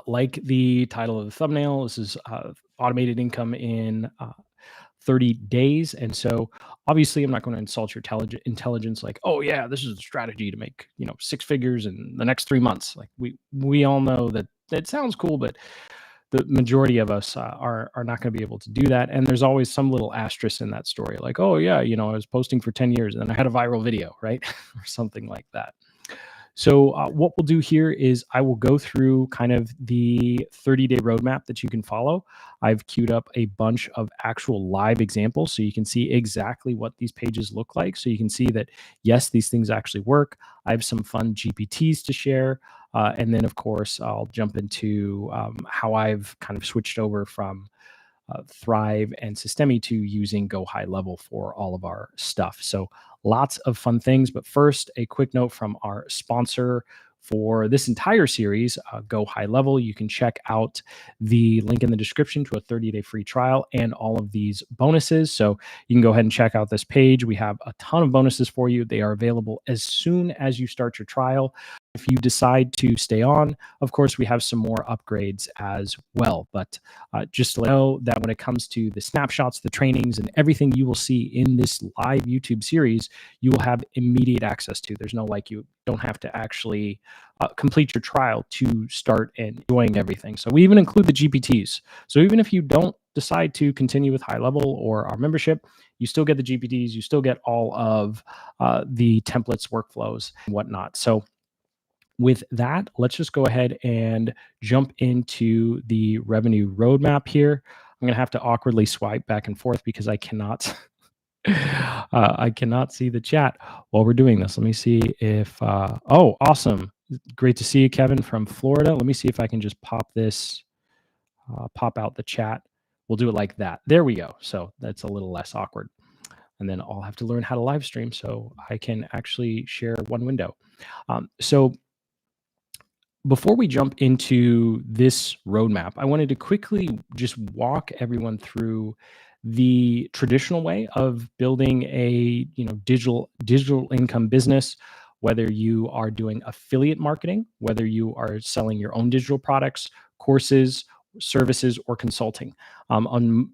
Like the title of the thumbnail, this is automated income in 30 days. And so obviously I'm not going to insult your intelligence like, oh yeah, this is a strategy to make, six figures in the next 3 months. Like we all know that it sounds cool, but the majority of us are not going to be able to do that. And there's always some little asterisk in that story, like, oh yeah, I was posting for 10 years and then I had a viral video, right? Or something like that. So what we'll do here is I will go through kind of the 30-day roadmap that you can follow. I've queued up a bunch of actual live examples so you can see exactly what these pages look like. So you can see that, yes, these things actually work. I have some fun GPTs to share. And then, of course, I'll jump into how I've kind of switched over from Thrive and Systemi to using Go High Level for all of our stuff. So lots of fun things. But first, a quick note from our sponsor for this entire series, Go High Level. You can check out the link in the description to a 30-day free trial and all of these bonuses. So you can go ahead and check out this page. We have a ton of bonuses for you. They are available as soon as you start your trial. If you decide to stay on, of course, we have some more upgrades as well. But just to let you know that when it comes to the snapshots, the trainings, and everything you will see in this live YouTube series, you will have immediate access to. There's no like you don't have to actually complete your trial to start enjoying everything. So we even include the GPTs. So even if you don't decide to continue with High Level or our membership, you still get the GPTs, you still get all of the templates, workflows, and whatnot. So with that, let's just go ahead and jump into the revenue roadmap here. I'm going to have to awkwardly swipe back and forth because I cannot I cannot see the chat while we're doing this. Let me see if oh, awesome. Great to see you, Kevin from Florida. Let me see if I can just pop this pop out the chat. We'll do it like that. There we go. So that's a little less awkward. And then I'll have to learn how to live stream so I can actually share one window. So before we jump into this roadmap, I wanted to quickly just walk everyone through the traditional way of building a digital income business, whether you are doing affiliate marketing, whether you are selling your own digital products, courses, services, or consulting. On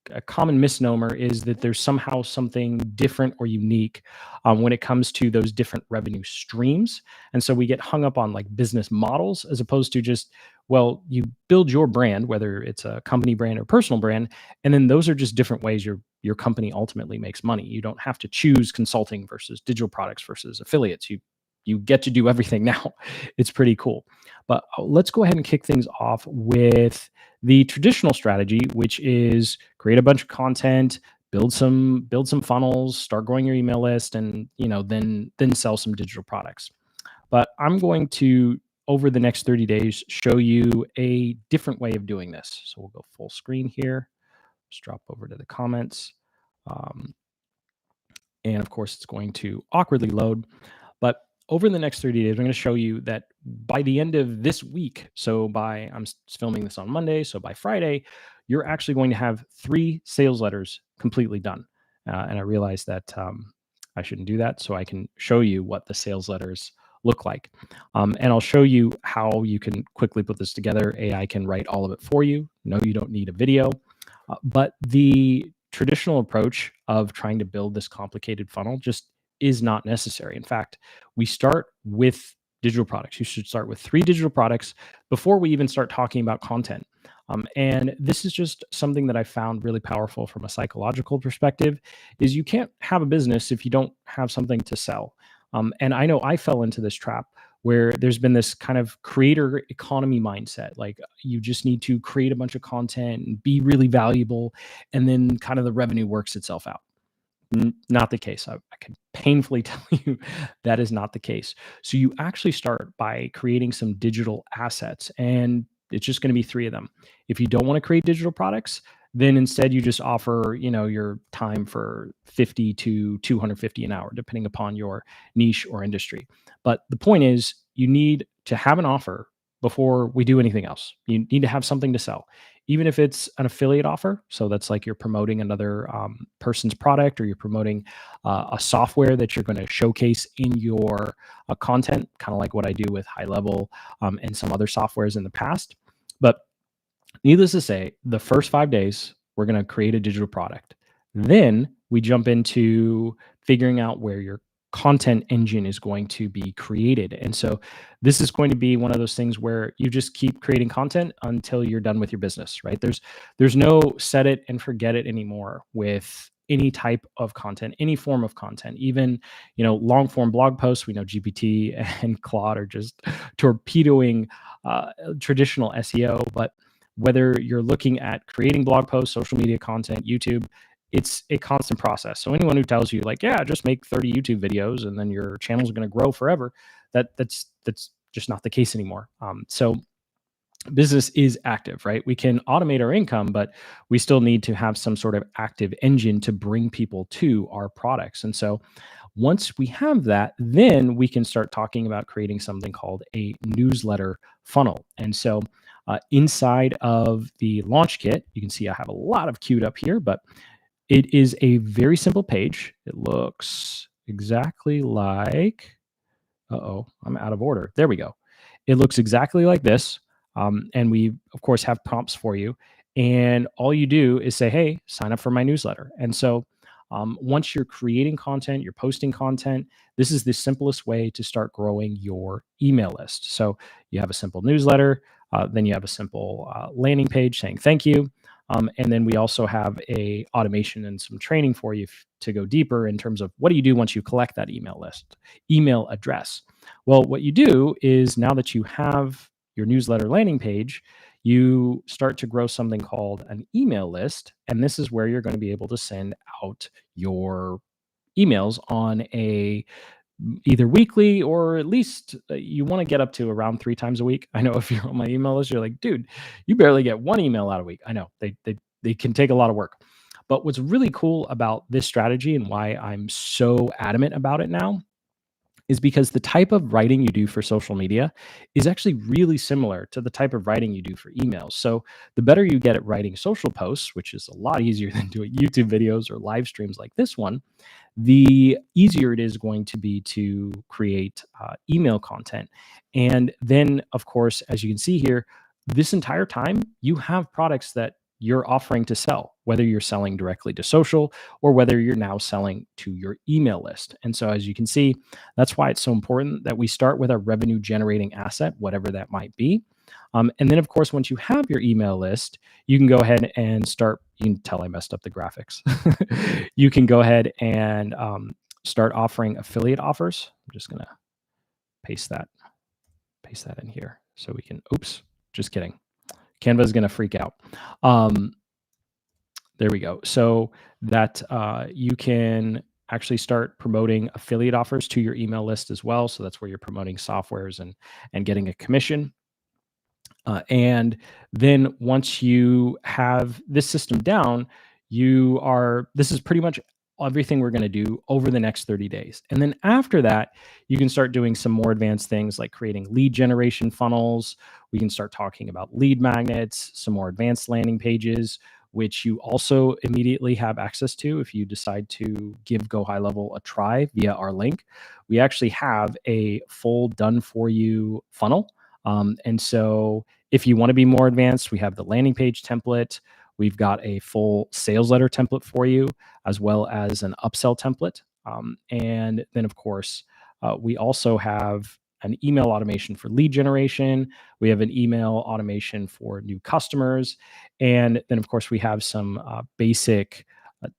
a common misnomer is that there's somehow something different or unique when it comes to those different revenue streams. And so we get hung up on like business models as opposed to just, well, you build your brand, whether it's a company brand or personal brand, and then those are just different ways your company ultimately makes money. You don't have to choose consulting versus digital products versus affiliates. You get to do everything now. It's pretty cool. But let's go ahead and kick things off with the traditional strategy, which is create a bunch of content, build some funnels, start growing your email list, and then sell some digital products. But I'm going to, over the next 30 days, show you a different way of doing this. So we'll go full screen here. Just drop over to the comments. And of course, it's going to awkwardly load. But over the next 30 days, I'm going to show you that by the end of this week, so I'm filming this on Monday, so by Friday, you're actually going to have 3 sales letters completely done. And I realized that I shouldn't do that, so I can show you what the sales letters look like. And I'll show you how you can quickly put this together. AI can write all of it for you. No, you don't need a video. But the traditional approach of trying to build this complicated funnel just is not necessary. In fact, we start with digital products. You should start with 3 digital products before we even start talking about content. And this is just something that I found really powerful from a psychological perspective, is you can't have a business if you don't have something to sell. And I know I fell into this trap where there's been this kind of creator economy mindset. Like you just need to create a bunch of content and be really valuable, and then kind of the revenue works itself out. Not the case. I can painfully tell you that is not the case. So you actually start by creating some digital assets, and it's just going to be 3 of them. If you don't want to create digital products, then instead you just offer, your time for 50 to 250 an hour, depending upon your niche or industry. But the point is, you need to have an offer before we do anything else. You need to have something to sell, even if it's an affiliate offer. So that's like you're promoting another person's product, or you're promoting a software that you're going to showcase in your content, kind of like what I do with High Level and some other softwares in the past. But needless to say, the first 5 days, we're going to create a digital product. Then we jump into figuring out where your content engine is going to be created. And so this is going to be one of those things where you just keep creating content until you're done with your business, right? There's no set it and forget it anymore with any type of content, any form of content, even, long form blog posts. We know GPT and Claude are just torpedoing traditional SEO, but whether you're looking at creating blog posts, social media content, YouTube, it's a constant process. So anyone who tells you like, yeah, just make 30 YouTube videos and then your channel's going to grow forever, that's just not the case anymore. So business is active, right? We can automate our income, but we still need to have some sort of active engine to bring people to our products. And so once we have that, then we can start talking about creating something called a newsletter funnel. And so inside of the launch kit, you can see I have a lot of queued up here, but it is a very simple page. It looks exactly like, I'm out of order. There we go. It looks exactly like this. And we, of course, have prompts for you. And all you do is say, hey, sign up for my newsletter. And so once you're creating content, you're posting content, this is the simplest way to start growing your email list. So you have a simple newsletter, then you have a simple landing page saying thank you. And then we also have a automation and some training for you to go deeper in terms of what do you do once you collect that email address. Well, what you do is now that you have your newsletter landing page, you start to grow something called an email list. And this is where you're going to be able to send out your emails on a either weekly, or at least you want to get up to around 3 times a week. I know if you're on my email list, you're like, dude, you barely get one email out a week. I know they can take a lot of work. But what's really cool about this strategy and why I'm so adamant about it now is because the type of writing you do for social media is actually really similar to the type of writing you do for emails. So the better you get at writing social posts, which is a lot easier than doing YouTube videos or live streams like this one, the easier it is going to be to create email content. And then, of course, as you can see here, this entire time you have products that you're offering to sell, whether you're selling directly to social or whether you're now selling to your email list. And so, as you can see, that's why it's so important that we start with a revenue generating asset, whatever that might be. And then, of course, once you have your email list, you can go ahead and start. You can tell I messed up the graphics. You can go ahead and start offering affiliate offers. I'm just gonna paste that in here so we can. Oops, just kidding. Canva is gonna freak out. Um, there we go. So that you can actually start promoting affiliate offers to your email list as well. So that's where you're promoting softwares and getting a commission. And then once you have this system down, this is pretty much everything we're going to do over the next 30 days. And then after that, you can start doing some more advanced things like creating lead generation funnels. We can start talking about lead magnets, some more advanced landing pages, which you also immediately have access to if you decide to give Go High Level a try via our link. We actually have a full done for you funnel. And so if you want to be more advanced, we have the landing page template. We've got a full sales letter template for you, as well as an upsell template. And then, of course, we also have an email automation for lead generation. We have an email automation for new customers. And then, of course, we have some basic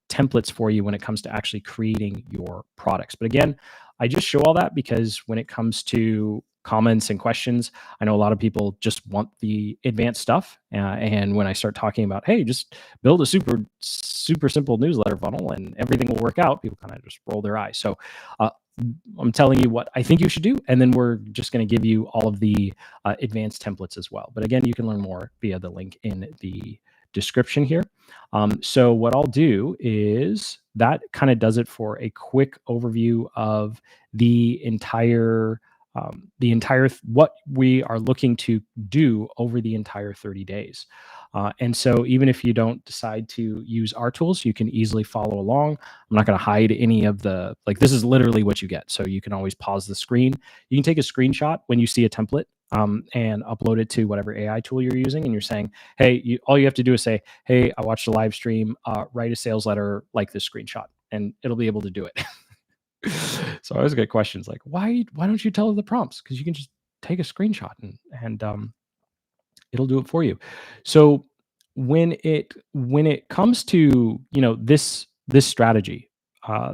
templates for you when it comes to actually creating your products. But again, I just show all that because when it comes to comments and questions, I know a lot of people just want the advanced stuff. And when I start talking about, hey, just build a super simple newsletter funnel and everything will work out, people kind of just roll their eyes. So I'm telling you what I think you should do. And then we're just going to give you all of the advanced templates as well. But again, you can learn more via the link in the description here. So what I'll do is that kind of does it for a quick overview of the entire what we are looking to do over the entire 30 days. And so even if you don't decide to use our tools, you can easily follow along. I'm not going to hide any of the, like, this is literally what you get. So you can always pause the screen. You can take a screenshot when you see a template, and upload it to whatever AI tool you're using. And you're saying, hey, all you have to do is say, hey, I watched the live stream, write a sales letter like this screenshot, and it'll be able to do it. So I always get questions like, why don't you tell the prompts? Because you can just take a screenshot, and it'll do it for you. So when it comes to, this strategy,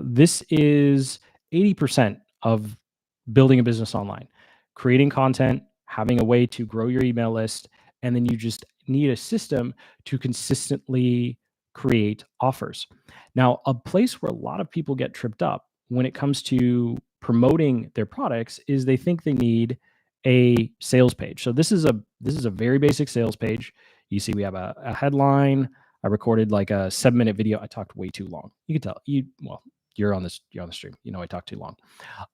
this is 80% of building a business online. Creating content, having a way to grow your email list, and then you just need a system to consistently create offers. Now, a place where a lot of people get tripped up when it comes to promoting their products is they think they need a sales page. So this is a very basic sales page. You see, we have a headline. I recorded like a 7-minute video. I talked way too long. You can tell. You're on the stream. I talked too long.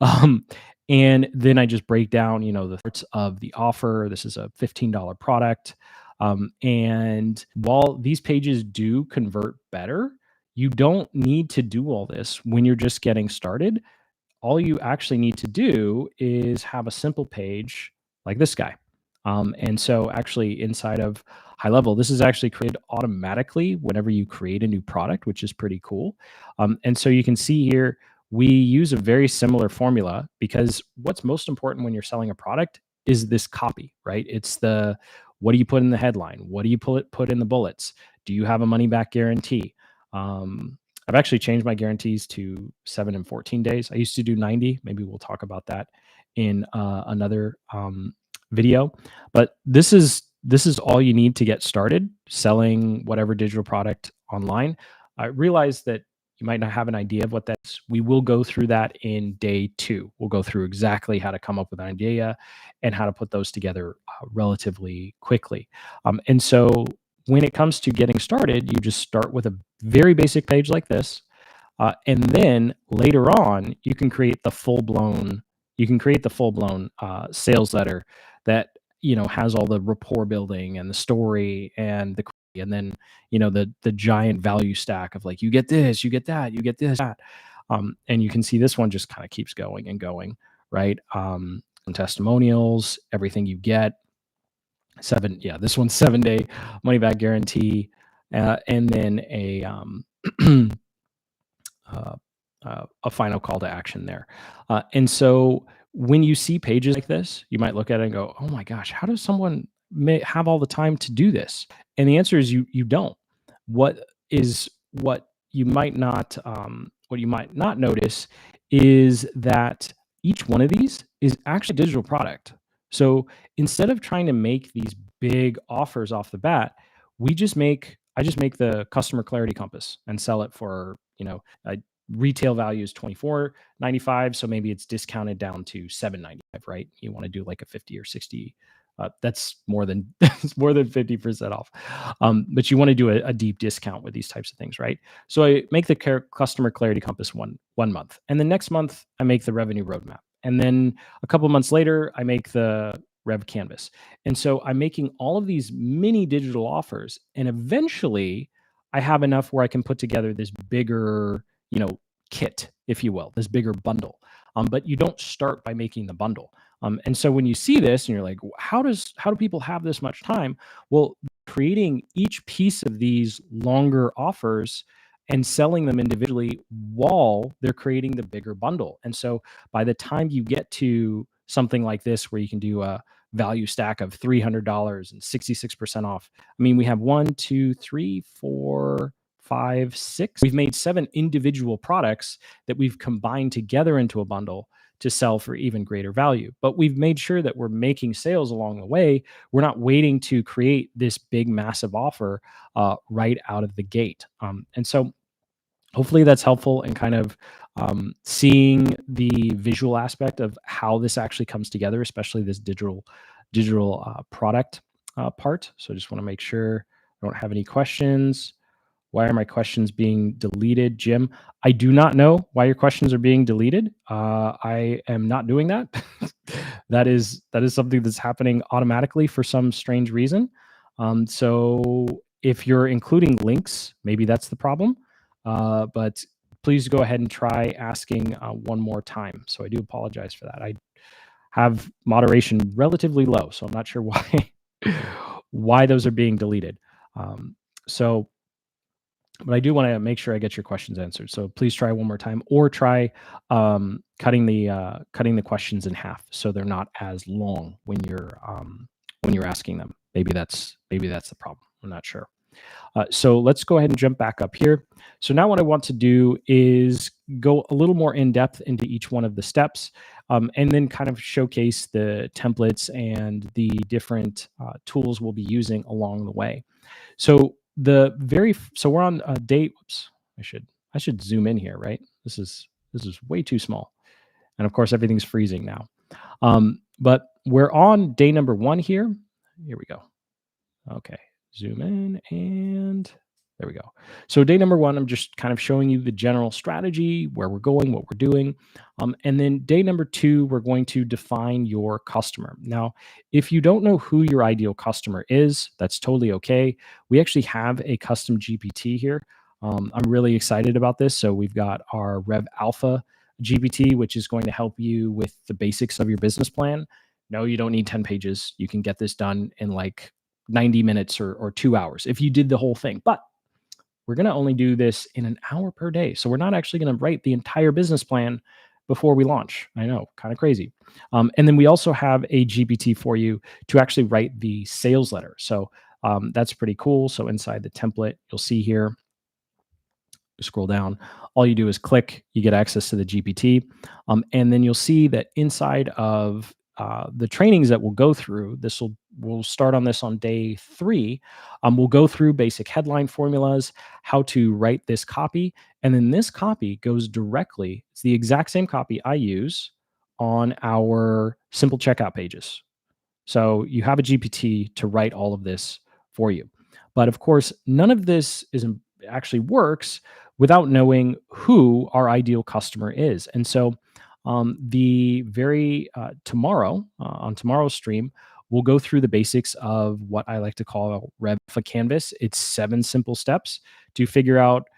Um, and then I just break down, the parts of the offer. This is a $15 product. And while these pages do convert better, you don't need to do all this when you're just getting started. All you actually need to do is have a simple page like this guy. And so, actually, inside of High Level, this is actually created automatically whenever you create a new product, which is pretty cool. And so, you can see here, we use a very similar formula because what's most important when you're selling a product is this copy, right? It's the, what do you put in the headline? What do you put in the bullets? Do you have a money back guarantee? Um, I've actually changed my guarantees to 7 and 14 days. I used to do 90. Maybe we'll talk about that in another video. But this is all you need to get started selling whatever digital product online. I realize that you might not have an idea of what that's. We will go through that in day 2. We'll go through exactly how to come up with an idea and how to put those together relatively quickly. And so when it comes to getting started, you just start with a very basic page like this, and then later on, you can create the full blown sales letter that has all the rapport building and the story and then the giant value stack of, like, you get this, you get that, you get this, that. And you can see this one just kind of keeps going and going, right? And testimonials, everything you get. This one's 7-day money back guarantee, and then uh, a final call to action there. And so when you see pages like this, you might look at it and go, "Oh my gosh, how does someone have all the time to do this?" And the answer is you don't. What you might not notice is that each one of these is actually a digital product. So instead of trying to make these big offers off the bat, I just make the customer clarity compass and sell it for, retail value is 24.95, so maybe it's discounted down to 7.95, right? You want to do like a 50 or 60. That's more than that's more than 50% off. But you want to do a deep discount with these types of things, right? So I make the customer clarity compass one month, and the next month I make the revenue roadmap, and then a couple months later I make the rev canvas. And so I'm making all of these mini digital offers, and eventually I have enough where I can put together this bigger, kit, if you will, this bigger bundle. But you don't start by making the bundle. And so when you see this and you're like, how do people have this much time? Well, creating each piece of these longer offers and selling them individually while they're creating the bigger bundle. And so by the time you get to something like this, where you can do a value stack of $300 and 66% off. I mean, we have 1, 2, 3, 4, 5, 6. We've made 7 individual products that we've combined together into a bundle to sell for even greater value. But we've made sure that we're making sales along the way. We're not waiting to create this big, massive offer right out of the gate. And so hopefully that's helpful in kind of seeing the visual aspect of how this actually comes together, especially this digital product part. So I just want to make sure I don't have any questions. Why are my questions being deleted, Jim? I do not know why your questions are being deleted. I am not doing that. That is something that's happening automatically for some strange reason. So if you're including links, maybe that's the problem. But please go ahead and try asking one more time. So I do apologize for that. I have moderation relatively low, so I'm not sure why why those are being deleted. Um, so but I do want to make sure I get your questions answered. So please try one more time, or try cutting the questions in half so they're not as long when you're asking them. Maybe that's the problem. I'm not sure. So let's go ahead and jump back up here. So now what I want to do is go a little more in depth into each one of the steps, and then kind of showcase the templates and the different tools we'll be using along the way. So so we're on day. Whoops, I should zoom in here, right? This is way too small, and of course everything's freezing now. But we're on day number 1 here. Here we go. Okay, zoom in, and there we go. So day number 1, I'm just kind of showing you the general strategy, where we're going, what we're doing. And then day number 2, we're going to define your customer. Now, if you don't know who your ideal customer is, that's totally okay. We actually have a custom GPT here. I'm really excited about this. So we've got our Rev Alpha GPT, which is going to help you with the basics of your business plan. No, you don't need 10 pages. You can get this done in like 90 minutes or 2 hours if you did the whole thing. But we're going to only do this in an hour per day. So we're not actually going to write the entire business plan before we launch. I know, kind of crazy. And then we also have a GPT for you to actually write the sales letter. So that's pretty cool. So inside the template, you'll see here, scroll down, all you do is click, you get access to the GPT. And then you'll see that inside of the trainings that we'll go through, we'll start on this on day 3. We'll go through basic headline formulas, how to write this copy, and then this copy goes directly. It's the exact same copy I use on our simple checkout pages. So you have a GPT to write all of this for you. But of course, none of this actually works without knowing who our ideal customer is. And so the very tomorrow on tomorrow's stream, we'll go through the basics of what I like to call Rev for Canvas. It's 7 simple steps to figure out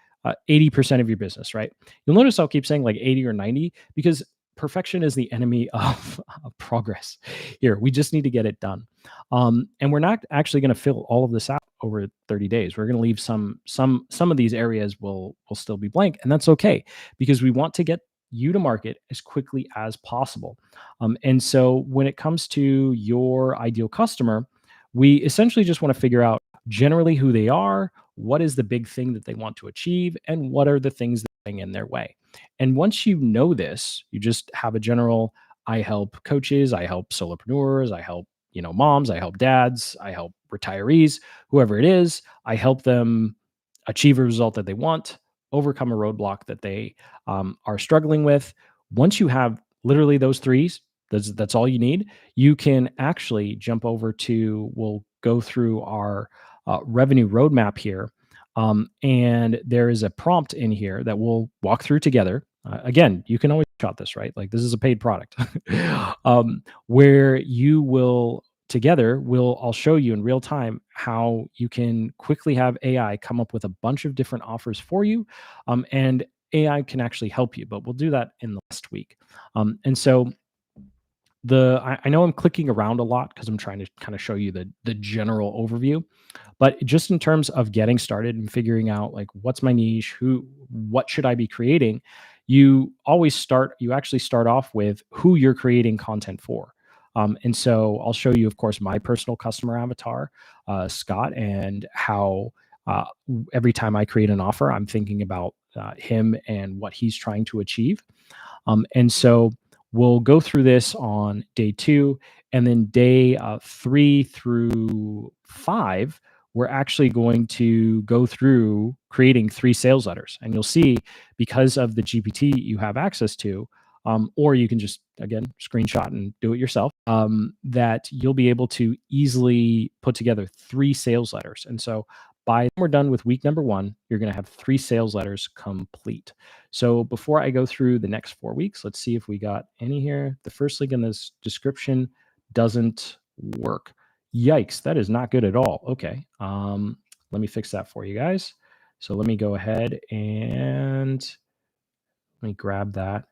80% of your business, right? You'll notice I'll keep saying like 80 or 90 because perfection is the enemy of progress here. We just need to get it done. And we're not actually going to fill all of this out over 30 days. We're going to leave some of these areas will still be blank, and that's okay because we want to get you to market as quickly as possible. And so when it comes to your ideal customer, we essentially just want to figure out generally who they are, what is the big thing that they want to achieve, and what are the things that are in their way. And once you know this, you just have a general, I help coaches, I help solopreneurs, I help, moms, I help dads, I help retirees, whoever it is, I help them achieve a result that they want, overcome a roadblock that they are struggling with. Once you have literally those 3, that's all you need. You can actually jump over to, we'll go through our revenue roadmap here. And there is a prompt in here that we'll walk through together. Again, you can always shot this, right? Like this is a paid product, where you will together, I'll show you in real time how you can quickly have AI come up with a bunch of different offers for you. And AI can actually help you, but we'll do that in the last week. And so I know I'm clicking around a lot because I'm trying to kind of show you the general overview. But just in terms of getting started and figuring out like what's my niche, what should I be creating, you actually start off with who you're creating content for. And so I'll show you, of course, my personal customer avatar, Scott, and how every time I create an offer, I'm thinking about him and what he's trying to achieve. And so we'll go through this on day 2, and then day 3 through 5, we're actually going to go through creating 3 sales letters. And you'll see, because of the GPT you have access to, or you can just, again, screenshot and do it yourself, that you'll be able to easily put together 3 sales letters. And so By the time we're done with week number 1, you're going to have 3 sales letters complete. So before I go through the next 4 weeks, let's see if we got any here. The first link in this description doesn't work. Yikes, that is not good at all. Okay, let me fix that for you guys. So let me go ahead and let me grab that.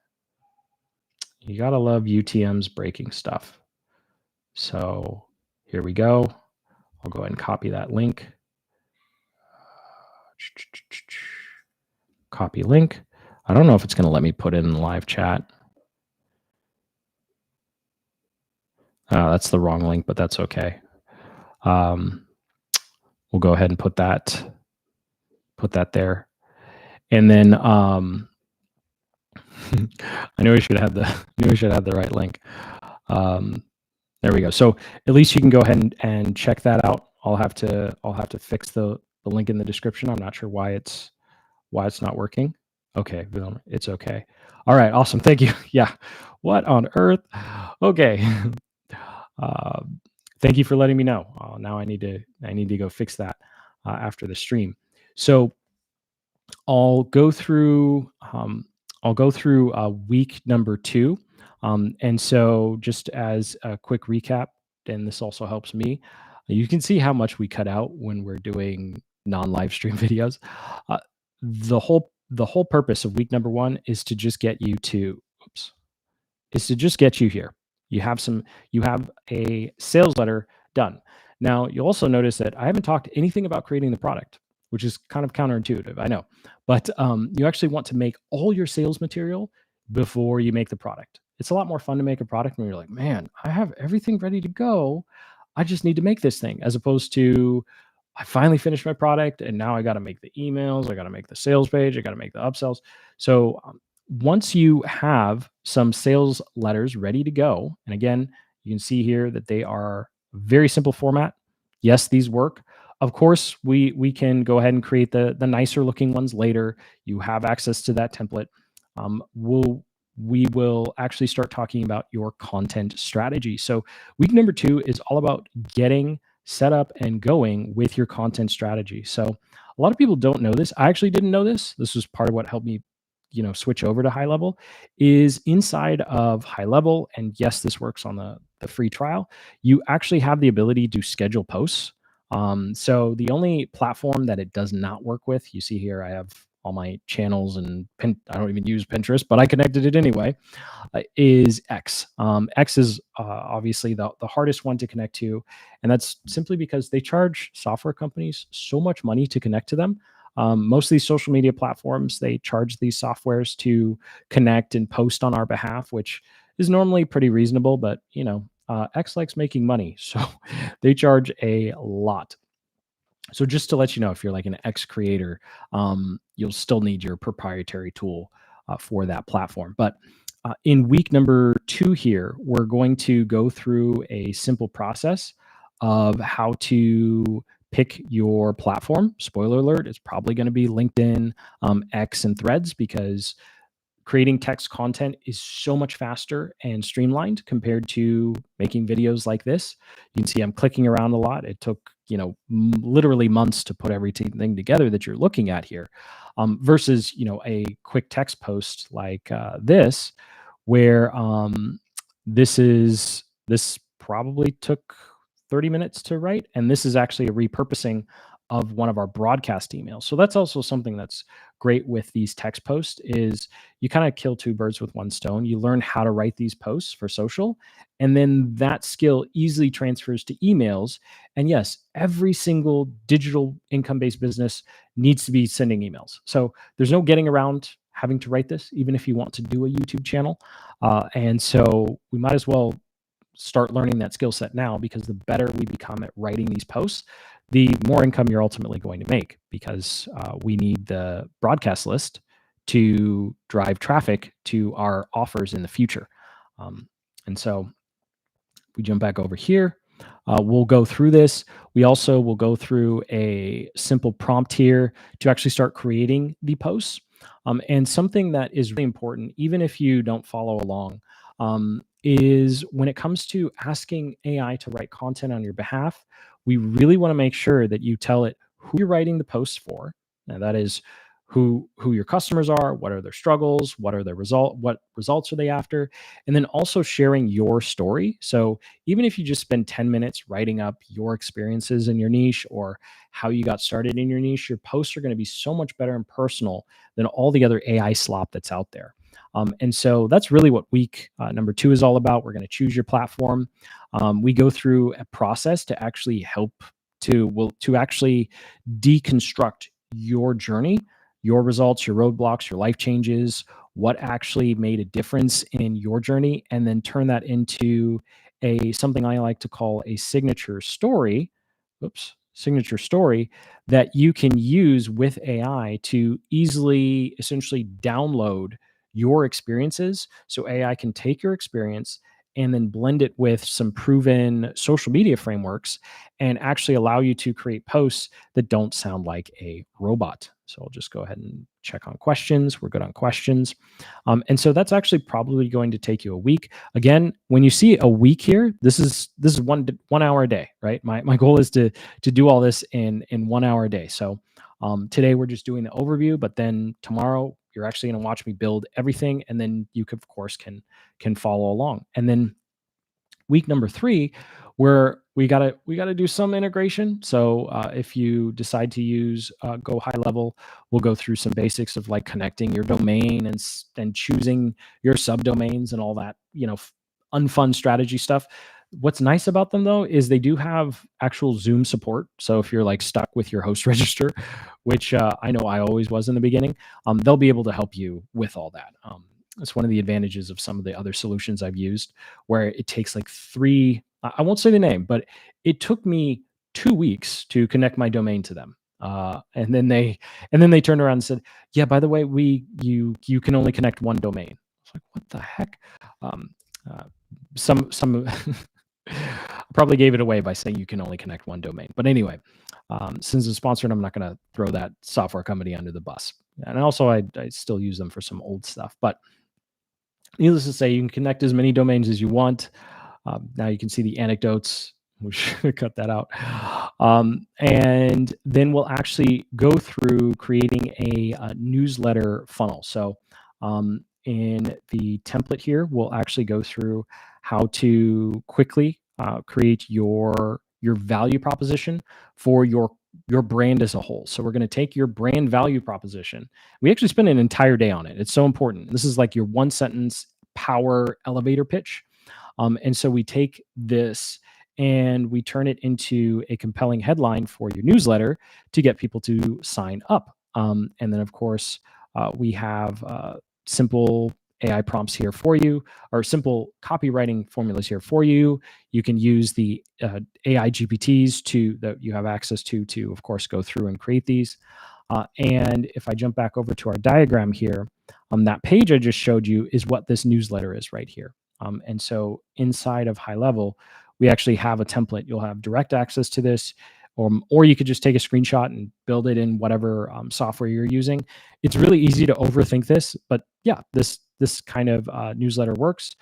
You gotta love UTM's breaking stuff. So here we go. I'll go ahead and copy that link. Copy link. I don't know if it's going to let me put it in the live chat. That's the wrong link, but that's okay. We'll go ahead and put that there. And then I knew we should have the right link. There we go. So at least you can go ahead and check that out. I'll have to fix the link in the description. I'm not sure why it's not working. Okay, it's okay. All right, awesome. Thank you. Yeah. What on earth? Okay. Thank you for letting me know. Now I need to go fix that after the stream. So I'll go through week number 2, and so just as a quick recap, and this also helps me. You can see how much we cut out when we're doing non-live stream videos. Uh, the whole purpose of week number 1 is to just get you to here. You have a sales letter done. Now, you'll also notice that I haven't talked anything about creating the product, which is kind of counterintuitive, I know. But you actually want to make all your sales material before you make the product. It's a lot more fun to make a product when you're like, man, I have everything ready to go. I just need to make this thing, as opposed to I finally finished my product and now I got to make the emails, I got to make the sales page, I got to make the upsells. So once you have some sales letters ready to go, and again, you can see here that they are very simple format. Yes, these work. Of course, we can go ahead and create the nicer looking ones later. You have access to that template. We will actually start talking about your content strategy. So week number 2 is all about getting set up and going with your content strategy. So a lot of people don't know this. I actually didn't know this. This was part of what helped me switch over to high level. Is inside of high level, and yes, this works on the free trial, you actually have the ability to schedule posts. So the only platform that it does not work with, you see here I have all my channels, and I don't even use Pinterest, but I connected it anyway, is X. X is obviously the hardest one to connect to, and that's simply because they charge software companies so much money to connect to them. Most of these social media platforms, they charge these softwares to connect and post on our behalf, which is normally pretty reasonable, but X likes making money, so they charge a lot. So just to let you know, if you're like an X creator, you'll still need your proprietary tool for that platform. But in week number 2 here, we're going to go through a simple process of how to pick your platform. Spoiler alert, it's probably going to be LinkedIn, X, and Threads, because creating text content is so much faster and streamlined compared to making videos like this. You can see I'm clicking around a lot. It took, literally months to put everything together that you're looking at here, versus, a quick text post like this, where this probably took 30 minutes to write, and this is actually a repurposing of one of our broadcast emails. So that's also something that's great with these text posts, is you kind of kill 2 birds with 1 stone. You learn how to write these posts for social, and then that skill easily transfers to emails. And yes, every single digital income-based business needs to be sending emails. So there's no getting around having to write this, even if you want to do a YouTube channel. And so we might as well start learning that skill set now, because the better we become at writing these posts, the more income you're ultimately going to make, because we need the broadcast list to drive traffic to our offers in the future. And so we jump back over here. We'll go through this. We also will go through a simple prompt here to actually start creating the posts. And something that is really important, even if you don't follow along, is when it comes to asking AI to write content on your behalf, we really want to make sure that you tell it who you're writing the posts for. Now that is who your customers are, what are their struggles, what results are they after, and then also sharing your story. So even if you just spend 10 minutes writing up your experiences in your niche or how you got started in your niche, your posts are going to be so much better and personal than all the other AI slop that's out there. And so that's really what week number 2 is all about. We're going to choose your platform. We go through a process to actually help to actually deconstruct your journey, your results, your roadblocks, your life changes, what actually made a difference in your journey, and then turn that into a something I like to call a signature story. Oops, signature story that you can use with AI to easily essentially download your experiences. So AI can take your experience and then blend it with some proven social media frameworks and actually allow you to create posts that don't sound like a robot. So I'll just go ahead and check on questions. We're good on questions. And so that's actually probably going to take you a week. Again, when you see a week here, this is 1 hour a day, right? My goal is to do all this in 1 hour a day. So today we're just doing the overview, but then tomorrow you're actually going to watch me build everything, and then you could, of course can follow along. And then week number 3, where we gotta do some integration. So if you decide to use go high level, we'll go through some basics of like connecting your domain and choosing your subdomains and all that, unfun strategy stuff. What's nice about them though is they do have actual Zoom support. So if you're like stuck with your host register, which I know I always was in the beginning, they'll be able to help you with all that. It's one of the advantages of some of the other solutions I've used, where it takes like I won't say the name, but it took me 2 weeks to connect my domain to them. And then they turned around and said, "Yeah, by the way, you can only connect one domain." It's like, what the heck? Um, uh, some I probably gave it away by saying you can only connect one domain. But anyway, since it's sponsored, I'm not going to throw that software company under the bus. And also, I still use them for some old stuff. But needless to say, you can connect as many domains as you want. Now you can see the anecdotes. We should cut that out. And then we'll actually go through creating a newsletter funnel. So in the template here, we'll actually go through how to quickly create your value proposition for your brand as a whole. So we're going to take your brand value proposition. We actually spend an entire day on it. It's so important. This is like your one sentence power elevator pitch. And so we take this and we turn it into a compelling headline for your newsletter to get people to sign up. And then, of course, we have simple AI prompts here for you, or simple copywriting formulas here for you. You can use the AI GPTs that you have access to, of course, go through and create these. And if I jump back over to our diagram here, that page I just showed you is what this newsletter is right here. And so inside of high level, we actually have a template. You'll have direct access to this, or you could just take a screenshot and build it in whatever software you're using. It's really easy to overthink this, but yeah, this kind of newsletter works.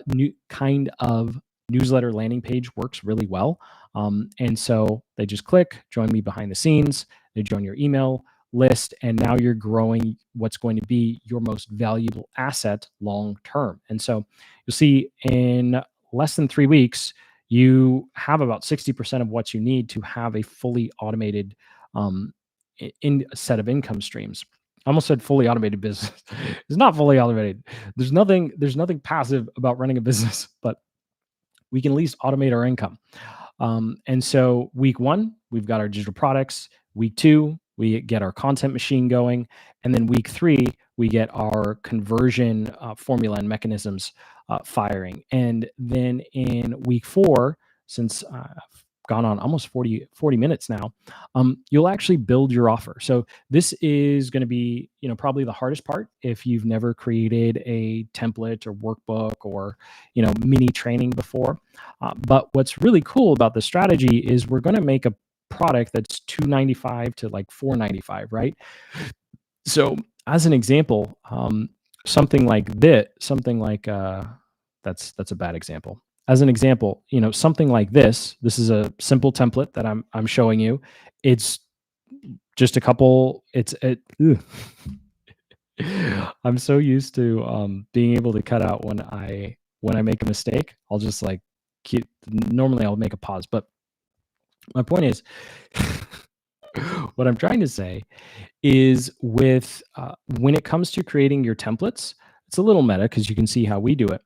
New kind of newsletter landing page works really well. And so they just click, join me behind the scenes. They join your email list, and now you're growing what's going to be your most valuable asset long term. And so you'll see in less than 3 weeks, you have about 60% of what you need to have a fully automated in set of income streams. I almost said fully automated business. It's not fully automated. There's nothing passive about running a business, but we can at least automate our income. And so week 1, we've got our digital products. Week 2, we get our content machine going. And then week 3, we get our conversion formula and mechanisms firing. And then in week 4, since I've gone on almost 40 minutes now, you'll actually build your offer. So this is going to be, probably the hardest part if you've never created a template or workbook or, mini training before. But what's really cool about this strategy is we're going to make a product that's $295 to like $495, right? So as an example, something like this, something like that's a bad example. As an example, something like this is a simple template that I'm showing you. It's just a couple. Ugh. I'm so used to being able to cut out when I make a mistake. I'll just like keep. Normally, I'll make a pause, but my point is, what I'm trying to say is with when it comes to creating your templates, it's a little meta because you can see how we do it.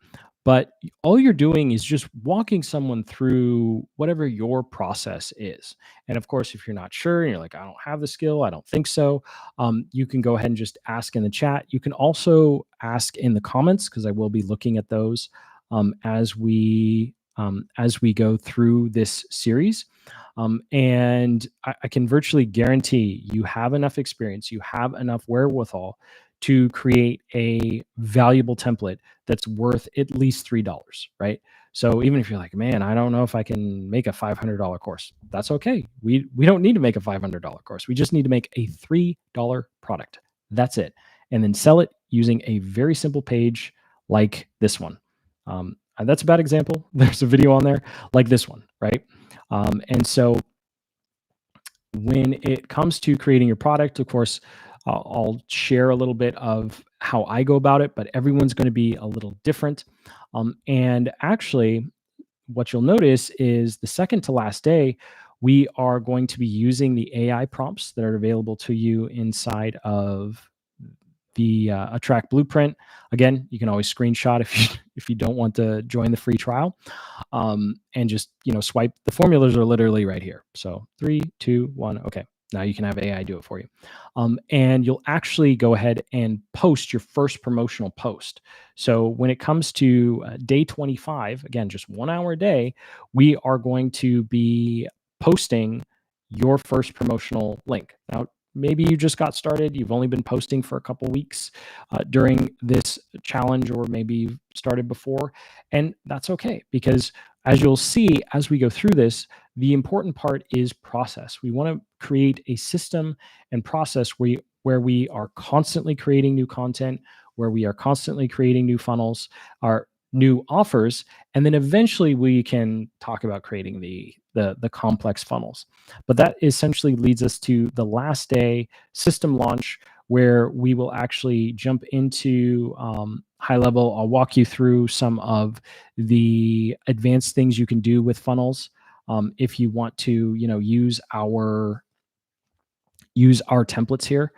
But all you're doing is just walking someone through whatever your process is. And of course, if you're not sure and you're like, I don't have the skill, I don't think so, you can go ahead and just ask in the chat. You can also ask in the comments because I will be looking at those as we go through this series. And I can virtually guarantee you have enough experience, you have enough wherewithal to create a valuable template that's worth at least $3, right? So even if you're like, man, I don't know if I can make a $500 course, that's okay. We don't need to make a $500 course. We just need to make a $3 product. That's it, and then sell it using a very simple page like this one. And that's a bad example. There's a video on there like this one, right? And so when it comes to creating your product, of course, I'll share a little bit of how I go about it, but everyone's going to be a little different. And actually, what you'll notice is the second to last day, we are going to be using the AI prompts that are available to you inside of the Attract Blueprint. Again, you can always screenshot if you don't want to join the free trial, and just swipe. The formulas are literally right here. So 3, 2, 1. Okay, now you can have AI do it for you, and you'll actually go ahead and post your first promotional post. So when it comes to day 25, again, just 1 hour a day, we are going to be posting your first promotional link. Now, maybe you just got started, you've only been posting for a couple weeks during this challenge, or maybe you've started before, and that's okay, because as you'll see as we go through this, the important part is process. We want to create a system and process where we are constantly creating new content, where we are constantly creating new funnels, our new offers, and then eventually we can talk about creating the complex funnels. But that essentially leads us to the last day system launch, where we will actually jump into high level. I'll walk you through some of the advanced things you can do with funnels if you want to, use our templates here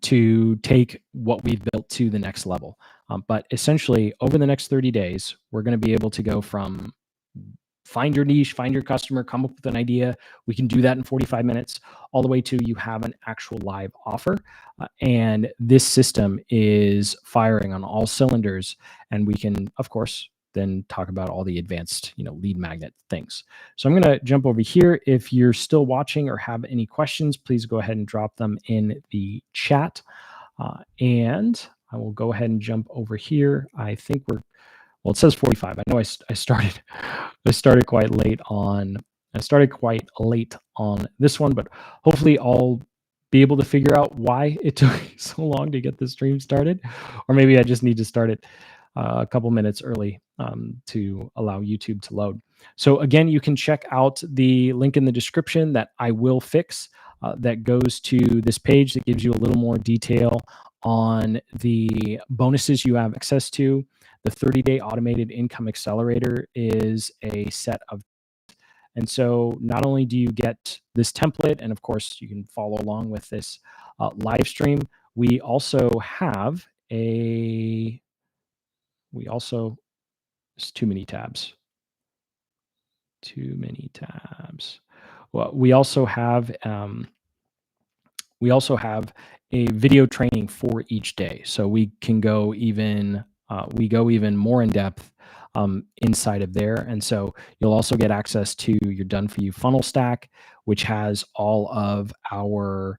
to take what we've built to the next level. But essentially, over the next 30 days, we're going to be able to go from find your niche, find your customer, come up with an idea. We can do that in 45 minutes, all the way to you have an actual live offer. And this system is firing on all cylinders. And we can, of course, then talk about all the advanced, lead magnet things. So I'm going to jump over here. If you're still watching or have any questions, please go ahead and drop them in the chat. And I will go ahead and jump over here. I think well, it says 45. I know I started quite late on this one, but hopefully I'll be able to figure out why it took so long to get the stream started, or maybe I just need to start it a couple minutes early to allow YouTube to load. So again, you can check out the link in the description that I will fix that goes to this page that gives you a little more detail on the bonuses you have access to. The 30-day automated income accelerator is a set of, and so not only do you get this template, and of course you can follow along with this live stream, we also have there's too many tabs. Well, we also have a video training for each day, so we can go even more in depth inside of there. And so you'll also get access to your done for you funnel stack, which has all of our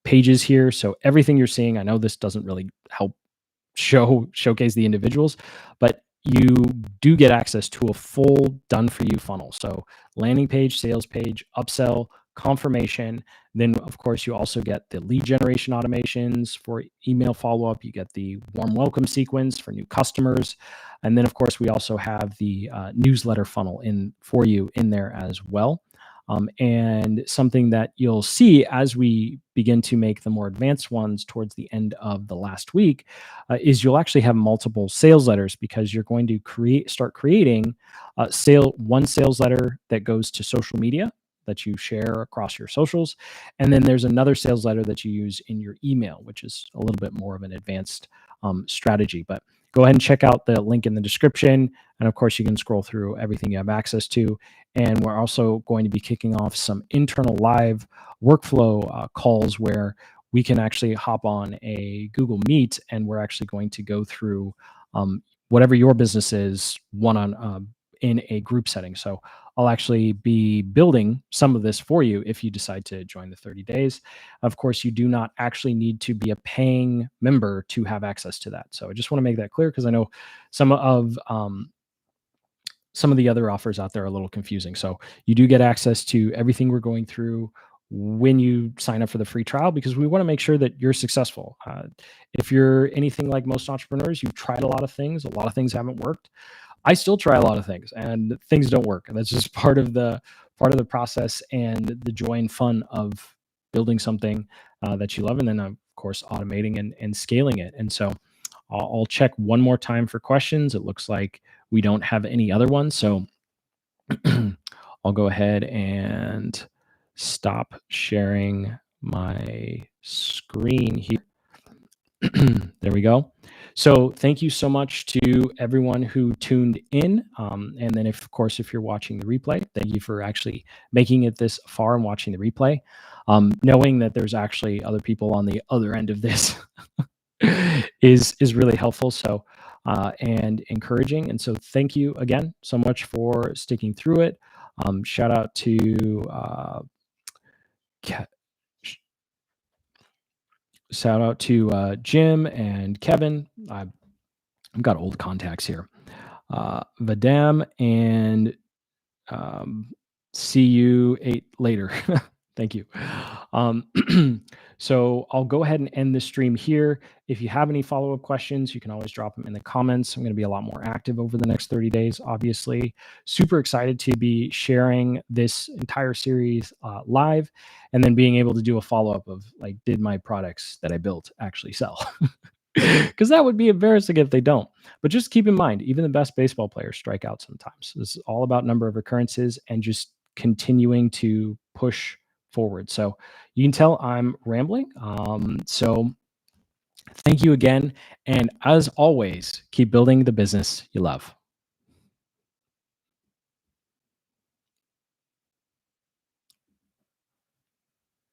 pages here. So everything you're seeing, I know this doesn't really help showcase the individuals, but you do get access to a full done for you funnel. So landing page, sales page, upsell, confirmation. Then of course you also get the lead generation automations for email follow-up. You get the warm welcome sequence for new customers. And then of course we also have the newsletter funnel for you in there as well. And something that you'll see as we begin to make the more advanced ones towards the end of the last week is you'll actually have multiple sales letters because you're going to start creating one sales letter that goes to social media that you share across your socials, and then there's another sales letter that you use in your email, which is a little bit more of an advanced strategy. But go ahead and check out the link in the description. And of course, you can scroll through everything you have access to. And we're also going to be kicking off some internal live workflow calls where we can actually hop on a Google Meet and we're actually going to go through whatever your business is one on in a group setting. So I'll actually be building some of this for you if you decide to join the 30 days. Of course, you do not actually need to be a paying member to have access to that. So I just want to make that clear because I know some of some of the other offers out there are a little confusing. So you do get access to everything we're going through when you sign up for the free trial because we want to make sure that you're successful. If you're anything like most entrepreneurs, you've tried a lot of things haven't worked. I still try a lot of things and things don't work. And that's just part of the process and the joy and fun of building something that you love. And then of course, automating and scaling it. And so I'll check one more time for questions. It looks like we don't have any other ones. So I'll go ahead and stop sharing my screen here. There we go. So thank you so much to everyone who tuned in. And then, if, of course, if you're watching the replay, thank you for actually making it this far and watching the replay. Knowing that there's actually other people on the other end of this is really helpful. So and encouraging. And so thank you again so much for sticking through it. Shout out to Ke- Jim and Kevin. I've got old contacts here. Vadam and um, see you later. Thank you. Um, so I'll go ahead and end this stream here. If you have any follow-up questions, you can always drop them in the comments. I'm going to be a lot more active over the next 30 days, obviously. Super excited to be sharing this entire series live and then being able to do a follow-up of like, did my products that I built actually sell? Because that would be embarrassing if they don't. But just keep in mind, even the best baseball players strike out sometimes. This is all about number of occurrences and just continuing to push forward. So you can tell I'm rambling. So thank you again. And as always, keep building the business you love.